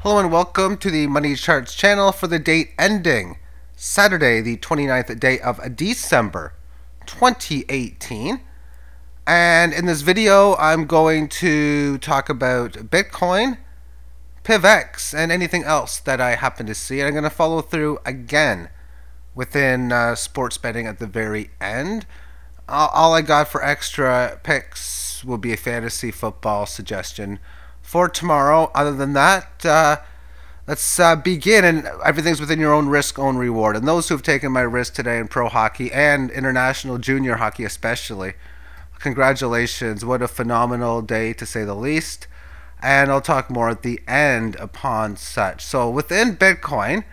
Hello and welcome to the Money Charts channel for the date ending Saturday, the 29th day of December 2018. And in this video, I'm going to talk about Bitcoin, PIVX, and anything else that I happen to see. And I'm going to follow through again within sports betting at the very end. All I got for extra picks will be a fantasy football suggestion for tomorrow. Other than that, let's begin, and everything's within your own risk, own reward. And those who have taken my risk today in pro hockey and international junior hockey especially, congratulations. What a phenomenal day, to say the least. And I'll talk more at the end upon such. So within Bitcoin,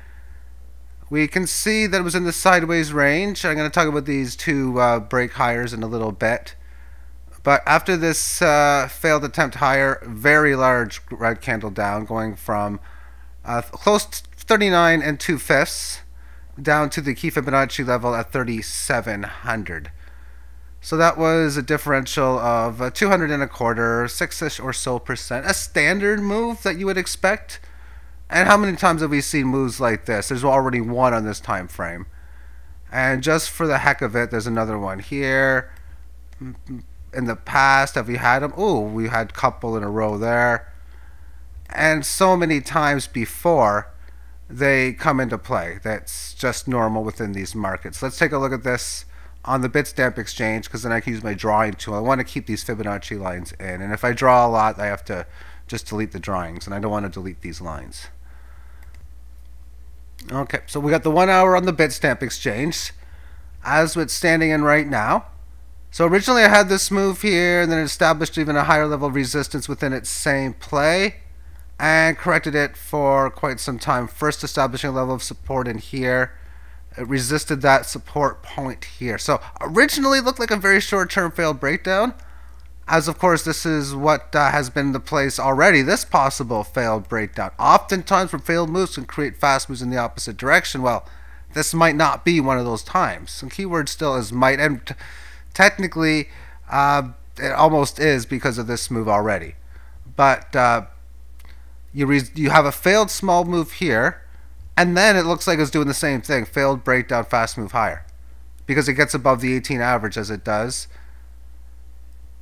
we can see that it was in the sideways range. I'm going to talk about these two break higher in a little bit. But after this failed attempt higher, very large red candle down, going from close to 39 and 2/5 down to the key Fibonacci level at 3,700. So that was a differential of 200 and a quarter, 6-ish or so percent. A standard move that you would expect. And how many times have we seen moves like this? There's already one on this time frame. And just for the heck of it, there's another one here. In the past, have we had them? Oh, we had a couple in a row there. And so many times before they come into play. That's just normal within these markets. Let's take a look at this on the Bitstamp exchange, because then I can use my drawing tool. I want to keep these Fibonacci lines in. And if I draw a lot, I have to just delete the drawings. And I don't want to delete these lines. Okay, so we got the 1 hour on the Bitstamp exchange as it's standing in right now. So originally I had this move here, and then it established even a higher level of resistance within its same play and corrected it for quite some time. First establishing a level of support in here. It resisted that support point here. So originally it looked like a very short-term failed breakdown, as of course this is what has been the place already, this possible failed breakdown. Oftentimes when failed moves can create fast moves in the opposite direction. Well, this might not be one of those times. And keyword still is might, and technically it almost is because of this move already. But you have a failed small move here, and then it looks like it's doing the same thing. Failed breakdown, fast move higher, because it gets above the 18 average as it does.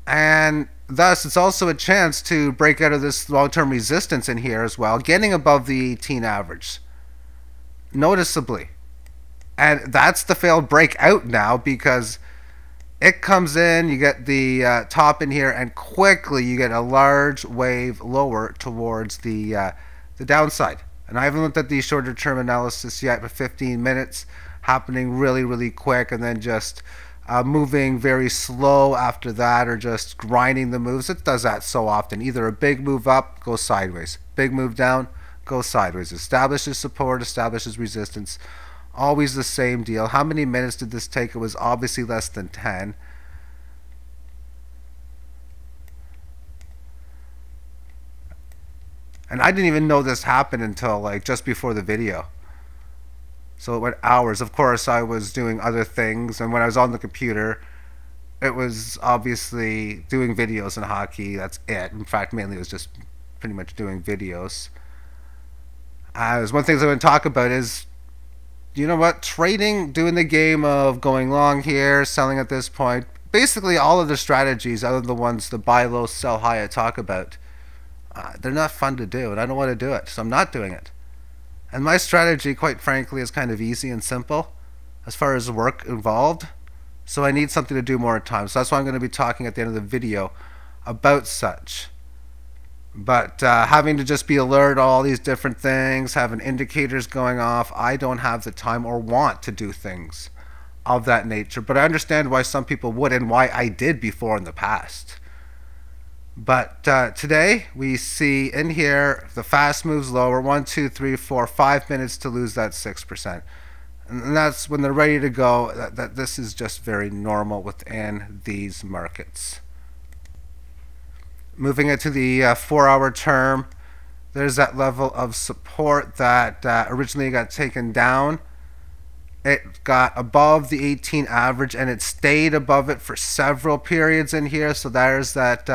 And thus it's also a chance to break out of this long-term resistance in here as well, getting above the 18 average noticeably. And that's the failed breakout now, because it comes in, you get the top in here, and quickly you get a large wave lower towards the downside. And I haven't looked at the shorter term analysis yet, but 15 minutes happening really, really quick, and then just moving very slow after that, or just grinding the moves. It does that so often. Either a big move up, goes sideways. Big move down, goes sideways. Establishes support, establishes resistance. Always the same deal. How many minutes did this take? It was obviously less than 10. And I didn't even know this happened until like just before the video. So it went hours. Of course, I was doing other things, and when I was on the computer, it was obviously doing videos in hockey. That's it. In fact, mainly it was just pretty much doing videos. As one thing I'm going to talk about is, you know what, trading, doing the game of going long here, selling at this point, basically all of the strategies, other than the ones, the buy low, sell high I talk about, they're not fun to do, and I don't want to do it, so I'm not doing it. And my strategy, quite frankly, is kind of easy and simple as far as the work involved, so I need something to do more at times. So that's why I'm going to be talking at the end of the video about such. But having to just be alert to all these different things, having indicators going off, I don't have the time or want to do things of that nature. But I understand why some people would, and why I did before in the past. But today we see in here the fast moves lower, 1, 2, 3, 4, 5 minutes to lose that 6%. And that's when they're ready to go. That this is just very normal within these markets. Moving into the 4-hour term, there's that level of support that originally got taken down. It got above the 18 average, and it stayed above it for several periods in here. So there's that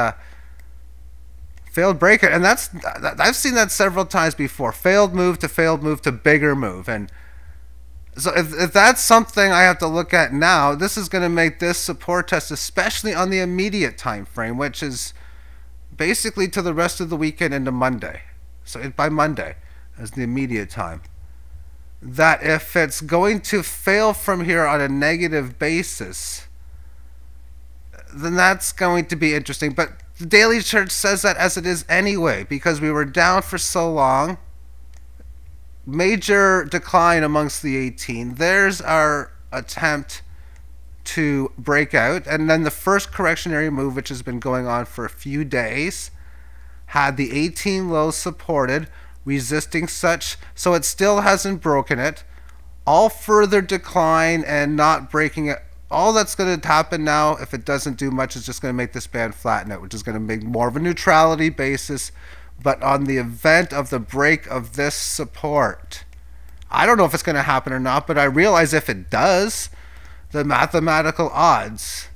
Failed breakout, and I've seen that several times before. Failed move to bigger move, and so if that's something I have to look at now, this is going to make this support test, especially on the immediate time frame, which is basically to the rest of the weekend into Monday. So by Monday as the immediate time. That if it's going to fail from here on a negative basis, then that's going to be interesting. But the daily chart says that as it is anyway, because we were down for so long. Major decline amongst the 18. There's our attempt to break out. And then the first correctionary move, which has been going on for a few days, had the 18 low supported, resisting such. So it still hasn't broken it. All further decline and not breaking it. All that's going to happen now, if it doesn't do much, is just going to make this band flatten out, which is going to make more of a neutrality basis. But on the event of the break of this support, I don't know if it's going to happen or not, but I realize if it does, the mathematical odds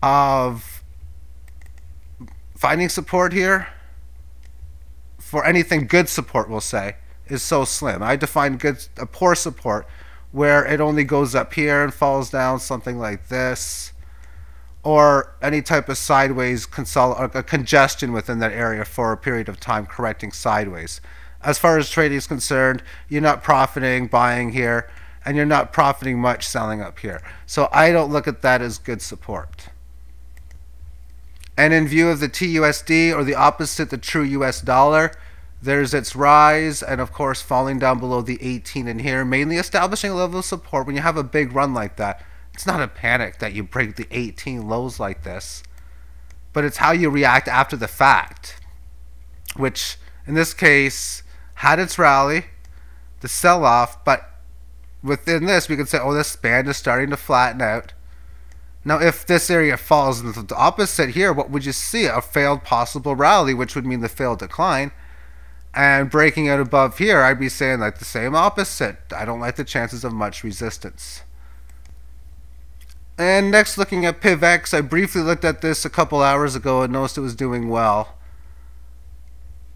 of finding support here, for anything good support, we'll say, is so slim. I define a poor support where it only goes up here and falls down, something like this, or any type of sideways congestion within that area for a period of time correcting sideways. As far as trading is concerned, you're not profiting buying here, and you're not profiting much selling up here. So I don't look at that as good support. And in view of the TUSD, or the opposite, the true US dollar, there's its rise, and of course falling down below the 18 in here, mainly establishing a level of support. When you have a big run like that, it's not a panic that you break the 18 lows like this, but it's how you react after the fact, which in this case had its rally, the sell-off, but within this we could say, oh, this band is starting to flatten out. Now if this area falls into the opposite here, what would you see? A failed possible rally, which would mean the failed decline. And breaking out above here, I'd be saying like the same opposite. I don't like the chances of much resistance. And next, looking at PIVX, I briefly looked at this a couple hours ago and noticed it was doing well.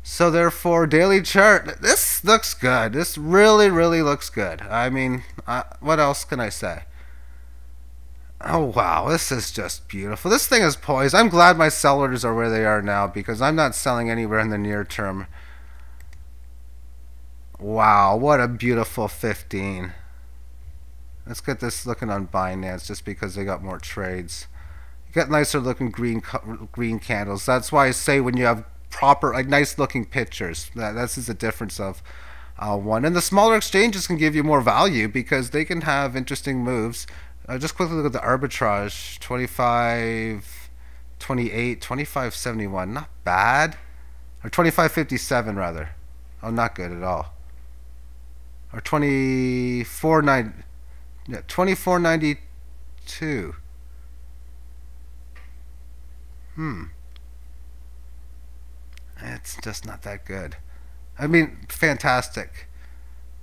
So therefore, daily chart, this looks good. This really, really looks good. I mean, what else can I say? Oh wow, this is just beautiful. This thing is poised. I'm glad my sell orders are where they are now, because I'm not selling anywhere in the near term. Wow, what a beautiful 15. Let's get this looking on Binance, just because they got more trades. You get nicer looking green candles. That's why I say when you have proper, like nice looking pictures, this is the difference of one. And the smaller exchanges can give you more value because they can have interesting moves. Just quickly look at the arbitrage. 25, 28, 25.71. Not bad. Or 25.57 rather. Oh, not good at all. Or 24.9. Yeah, 24.92. It's just not that good. I mean, fantastic.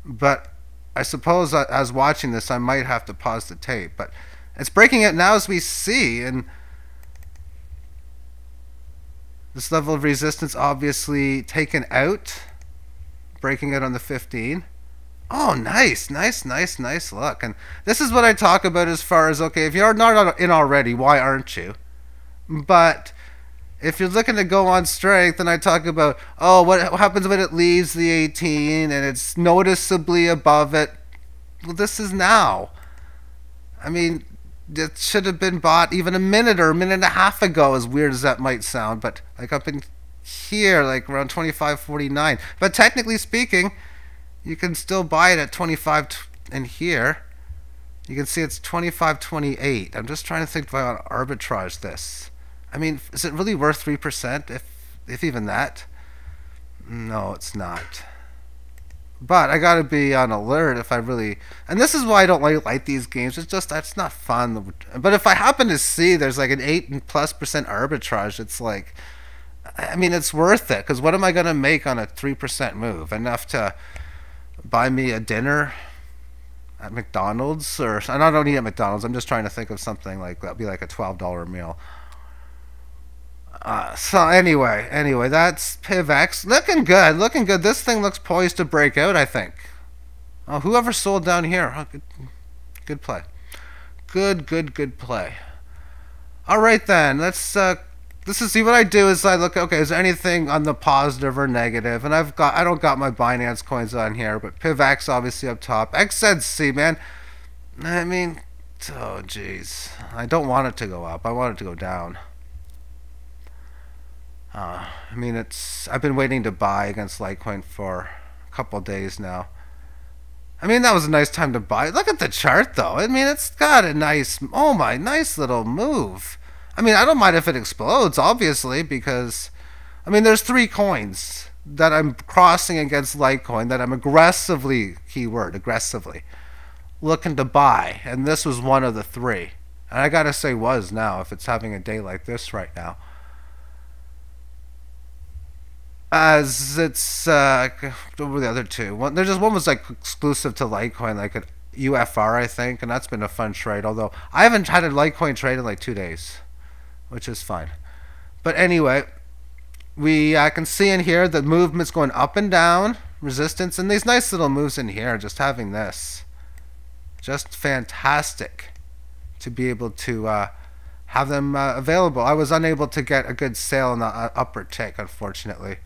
But I suppose as watching this, I might have to pause the tape. But it's breaking it now as we see. And this level of resistance obviously taken out. Breaking it on the 15. Oh, nice look. And this is what I talk about as far as, okay, if you're not in already, why aren't you? But if you're looking to go on strength, then I talk about, oh, what happens when it leaves the 18 and it's noticeably above it? Well, this is now. I mean, it should have been bought even a minute or a minute and a half ago, as weird as that might sound. But like up in here, like around 25.49. But technically speaking, you can still buy it at 25 in here. You can see it's 25.28. I'm just trying to think if I want to arbitrage this. I mean, is it really worth 3%? If even that? No, it's not. But I gotta be on alert if I really, and this is why I don't like these games. It's just, that's not fun. But if I happen to see there's like an 8+ arbitrage, it's like, I mean, it's worth it, because what am I gonna make on a 3% move? Enough to buy me a dinner at McDonald's, or and I don't eat at McDonald's. I'm just trying to think of something like that'd be like a $12 meal. So anyway, that's PIVX. Looking good, looking good. This thing looks poised to break out, I think. Oh, whoever sold down here. Oh, good play. Good play. All right then, let's see what I do is I look, okay, is there anything on the positive or negative? And I don't got my Binance coins on here, but PIVX obviously up top. XZC, man. I mean, oh jeez. I don't want it to go up. I want it to go down. I mean, I've been waiting to buy against LITECOIN for a couple days now. I mean, that was a nice time to buy. Look at the chart, though. I mean, it's got a nice, oh my, nice little move. I mean, I don't mind if it explodes, obviously, because, I mean, there's 3 coins that I'm crossing against LITECOIN that I'm aggressively, keyword, aggressively, looking to buy. And this was one of the 3. And I gotta say was now, if it's having a day like this right now. As it's what were the other 2? One was like exclusive to LITECOIN, like a UFR, I think, and that's been a fun trade. Although I haven't had a LITECOIN trade in like 2 days, which is fine. But anyway, we can see in here the movement's going up and down, resistance, and these nice little moves in here. Just having this, just fantastic to be able to have them available. I was unable to get a good sale in the upper tick, unfortunately.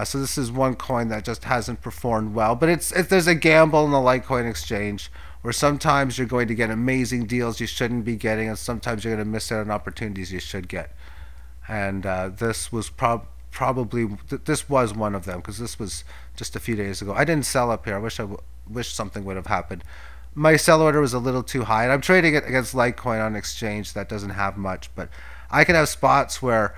So this is one coin that just hasn't performed well. But there's a gamble in the LITECOIN exchange where sometimes you're going to get amazing deals you shouldn't be getting, and sometimes you're going to miss out on opportunities you should get. And this was probably this was one of them, because this was just a few days ago. I didn't sell up here. I wish something would have happened. My sell order was a little too high, and I'm trading it against LITECOIN on exchange that doesn't have much. But I can have spots where,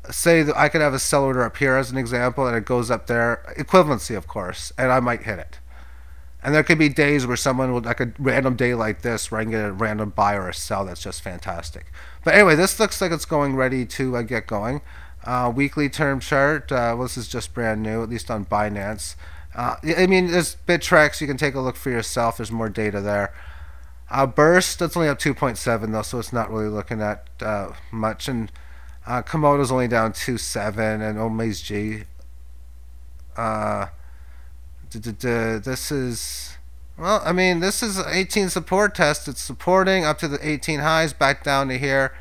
say that I could have a sell order up here as an example, and it goes up there, equivalency of course, and I might hit it. And there could be days where someone would, like a random day like this, where I can get a random buy or a sell that's just fantastic. But anyway, this looks like it's going ready to get going. Weekly term chart, well, this is just brand new, at least on Binance. I mean, there's Bittrex, you can take a look for yourself, there's more data there. Burst, that's only up 2.7 though, so it's not really looking at much. And Komodo's only down 2.7, and misc. This is, well, I mean, this is 18 support test. It's supporting up to the 18 highs, back down to here.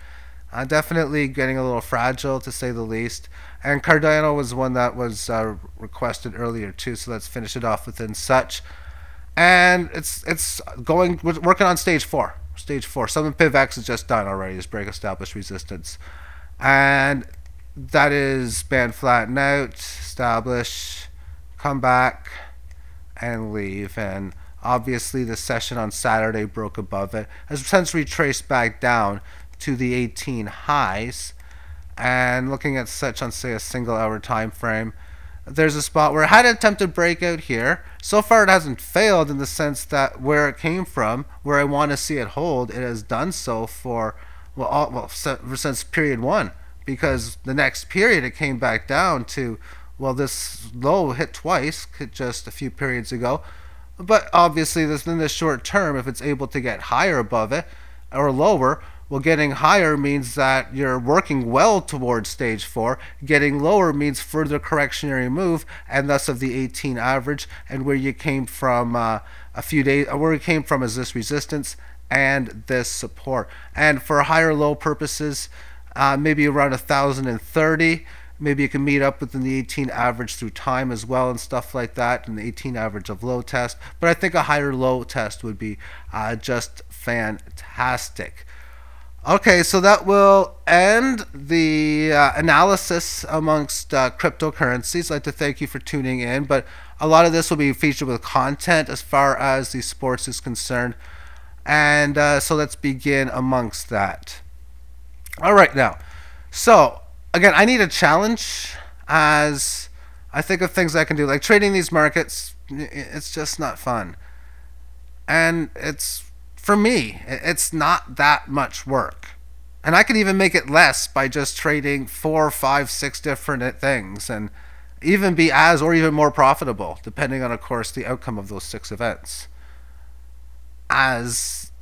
Definitely getting a little fragile, to say the least. And Cardano was one that was requested earlier too, so let's finish it off within such. And it's going, we're working on stage 4. Stage 4. Some of PIVX is just done already. Is break established resistance. And that is band flatten out, establish, come back, and leave. And obviously the session on Saturday broke above it, has since retraced back down to the 18 highs. And looking at such on, say, a single hour time frame, there's a spot where it had an attempted breakout here. So far it hasn't failed, in the sense that where it came from, where I want to see it hold, it has done so for since period 1, because the next period it came back down to, well, this low hit twice just a few periods ago. But obviously this, in the short term, if it's able to get higher above it or lower, well, getting higher means that you're working well towards stage 4. Getting lower means further correctionary move, and thus of the 18 average, and where you came from a few days, where it came from is this resistance and this support. And for higher low purposes, maybe around 1,030, maybe you can meet up within the 18 average through time as well, and stuff like that, and the 18 average of low test. But I think a higher low test would be just fantastic. Okay, so that will end the analysis amongst cryptocurrencies. I'd like to thank you for tuning in, but a lot of this will be featured with content as far as the sports is concerned. And so let's begin amongst that. All right, now, so again, I need a challenge, as I think of things I can do. Like trading these markets, it's just not fun. And it's, for me, it's not that much work. And I could even make it less by just trading 4, 5, 6 different things, and even be as or even more profitable, depending on, of course, the outcome of those 6 events. As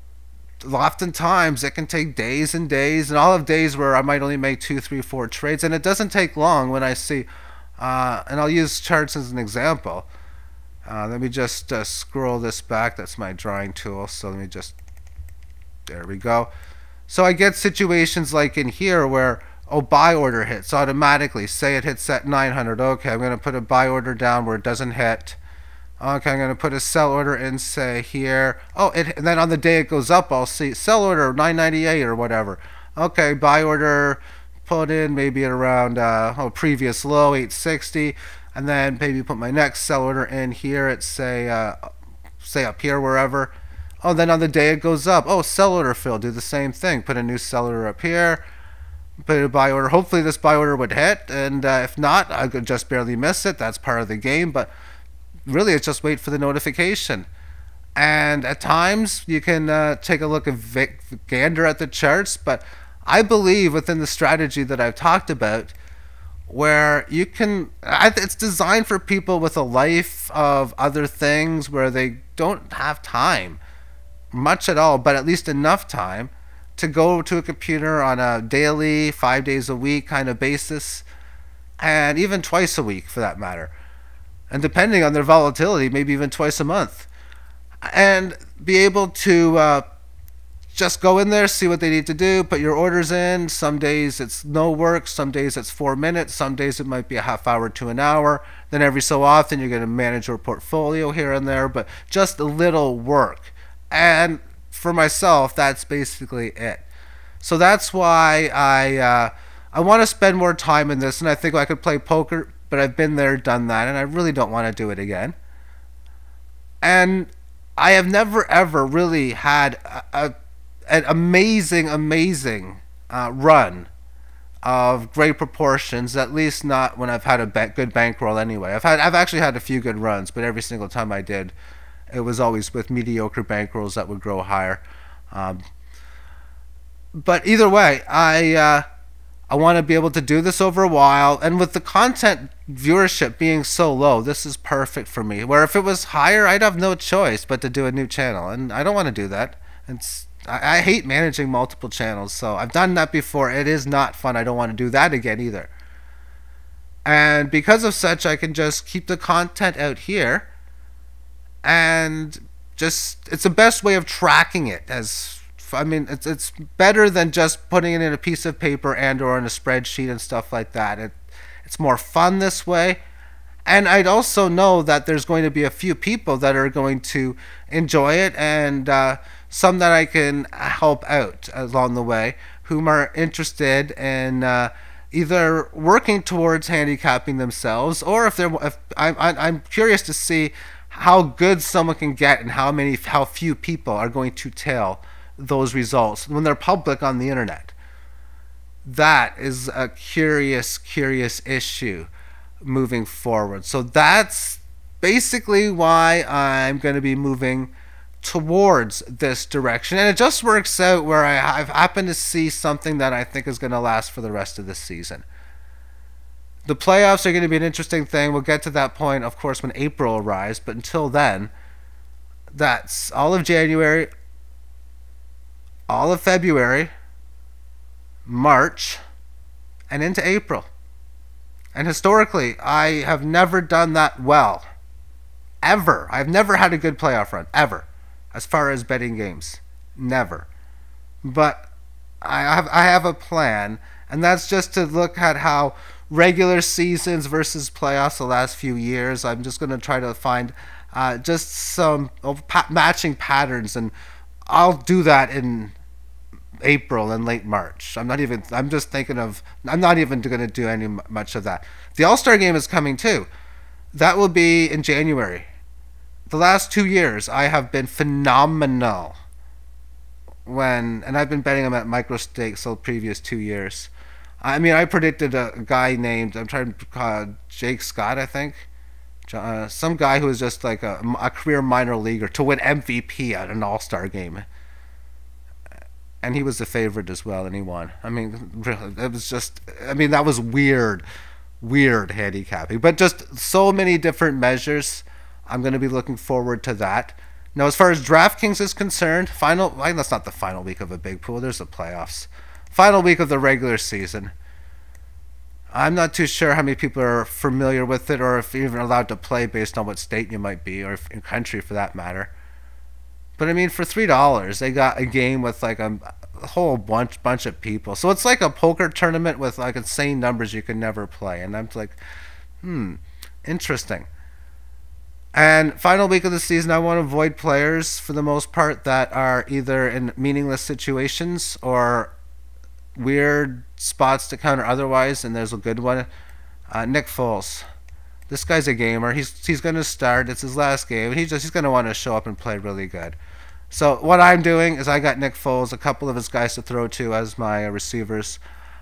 oftentimes it can take days and days, and I'll have days where I might only make 2, 3, 4 trades, and it doesn't take long when I see, and I'll use charts as an example. Let me just scroll this back. That's my drawing tool. So let me just, there we go. So I get situations like in here where, oh, buy order hits automatically. Say it hits at 900. Okay, I'm going to put a buy order down where it doesn't hit. Okay, I'm going to put a sell order in, say here. Oh, and then on the day it goes up, I'll see sell order 998 or whatever. Okay, buy order put in maybe at around previous low 860, and then maybe put my next sell order in here at say up here wherever. Oh, then on the day it goes up, oh, sell order fill, do the same thing. Put a new sell order up here, put a buy order. Hopefully this buy order would hit, and if not, I could just barely miss it. That's part of the game, but really it's just wait for the notification. And at times you can take a look at gander at the charts, but I believe within the strategy that I've talked about, where you can, it's designed for people with a life of other things where they don't have time much at all, but at least enough time to go to a computer on a daily, 5 days a week kind of basis, and even twice a week for that matter, and depending on their volatility, maybe even twice a month, and be able to just go in there, see what they need to do, put your orders in. Some days it's no work, some days it's 4 minutes, some days it might be a half hour to an hour. Then every so often you're going to manage your portfolio here and there, but just a little work. And for myself, that's basically it. So that's why I want to spend more time in this, and I think I could play poker, but I've been there, done that, and I really don't want to do it again. And I have never ever really had an amazing run of great proportions, at least not when I've had a good bankroll anyway. I've actually had a few good runs, but every single time I did, it was always with mediocre bankrolls that would grow higher. But either way, I want to be able to do this over a while, and with the content viewership being so low, this is perfect for me. Where if it was higher, I'd have no choice but to do a new channel, and I don't want to do that. I hate managing multiple channels, so I've done that before. It is not fun. I don't want to do that again either. And because of such, I can just keep the content out here, and just, it's the best way of tracking it. It's better than just putting it in a piece of paper and or in a spreadsheet and stuff like that. It's more fun this way. And I'd also know that there's going to be a few people that are going to enjoy it, and some that I can help out along the way, whom are interested in either working towards handicapping themselves, or if I'm curious to see how good someone can get and how few people are going to tell those results when they're public on the internet. That is a curious issue moving forward. So that's basically why I'm going to be moving towards this direction, and it just works out where I've happened to see something that I think is going to last for the rest of the season. The playoffs are going to be an interesting thing. We'll get to that point, of course, when April arrives, but until then, that's all of January, all of February, March, and into April. And historically, I have never done that well. Ever. I've never had a good playoff run. Ever. As far as betting games. Never. But I have a plan, and that's just to look at how regular seasons versus playoffs the last few years. I'm just going to try to find just some matching patterns, and I'll do that in April and late March. I'm not even going to do any much of that. The All-Star game is coming too. That will be in January. The last 2 years I have been phenomenal and I've been betting them at micro stakes the previous 2 years. I mean, I predicted a guy named, Jake Scott, I think. Some guy who was just like a career minor leaguer to win MVP at an All-Star game. And he was the favorite as well, and he won. I mean, it was just, that was weird handicapping. But just so many different measures. I'm going to be looking forward to that. Now, as far as DraftKings is concerned, that's not the final week of a big pool. There's the playoffs. Final week of the regular season. I'm not too sure how many people are familiar with it, or if you're even allowed to play based on what state you might be, or in country for that matter. But I mean, for $3, they got a game with like a whole bunch of people. So it's like a poker tournament with like insane numbers you can never play. And I'm like, interesting. And final week of the season, I want to avoid players for the most part that are either in meaningless situations or weird spots to counter otherwise. And there's a good one, Nick Foles. This guy's a gamer. He's going to start. It's his last game. He's going to want to show up and play really good. So what I'm doing is I got Nick Foles, a couple of his guys to throw to as my receivers,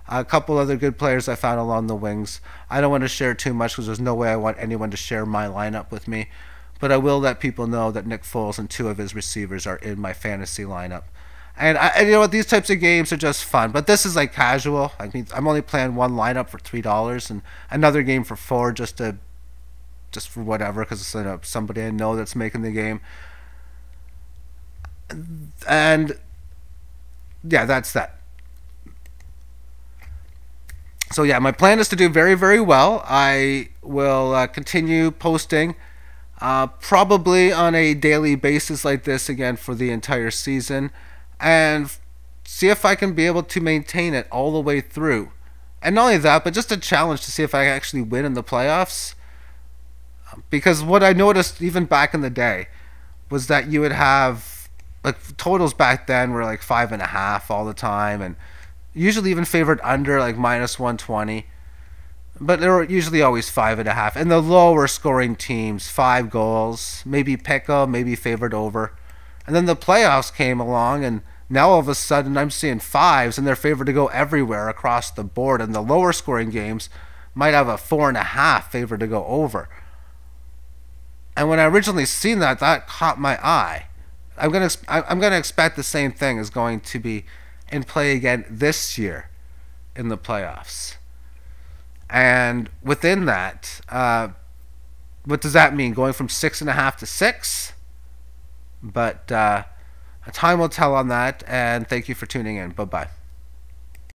a couple other good players I found along the wings. I don't want to share too much because there's no way I want anyone to share my lineup with me. But I will let people know that Nick Foles and two of his receivers are in my fantasy lineup. And you know what? These types of games are just fun. But this is like casual. I mean, I'm only playing one lineup for $3 and another game for $4 just for whatever, because it's somebody I know that's making the game. And yeah, that's that. So yeah, my plan is to do very, very well. I will continue posting probably on a daily basis like this again for the entire season, and see if I can be able to maintain it all the way through. And not only that, but just a challenge to see if I actually win in the playoffs. Because what I noticed even back in the day was that you would have like totals back then were like 5.5 all the time, and usually even favored under like -120, but they were usually always 5.5. And the lower scoring teams, 5 goals, maybe pick 'em, maybe favored over. And then the playoffs came along, and now all of a sudden I'm seeing 5s, and they're favored to go everywhere across the board. And the lower scoring games might have a 4.5 favored to go over. And when I originally seen that, that caught my eye. I'm gonna expect the same thing is going to be in play again this year in the playoffs. And within that, what does that mean? Going from 6.5 to 6? But time will tell on that. And thank you for tuning in. Bye bye.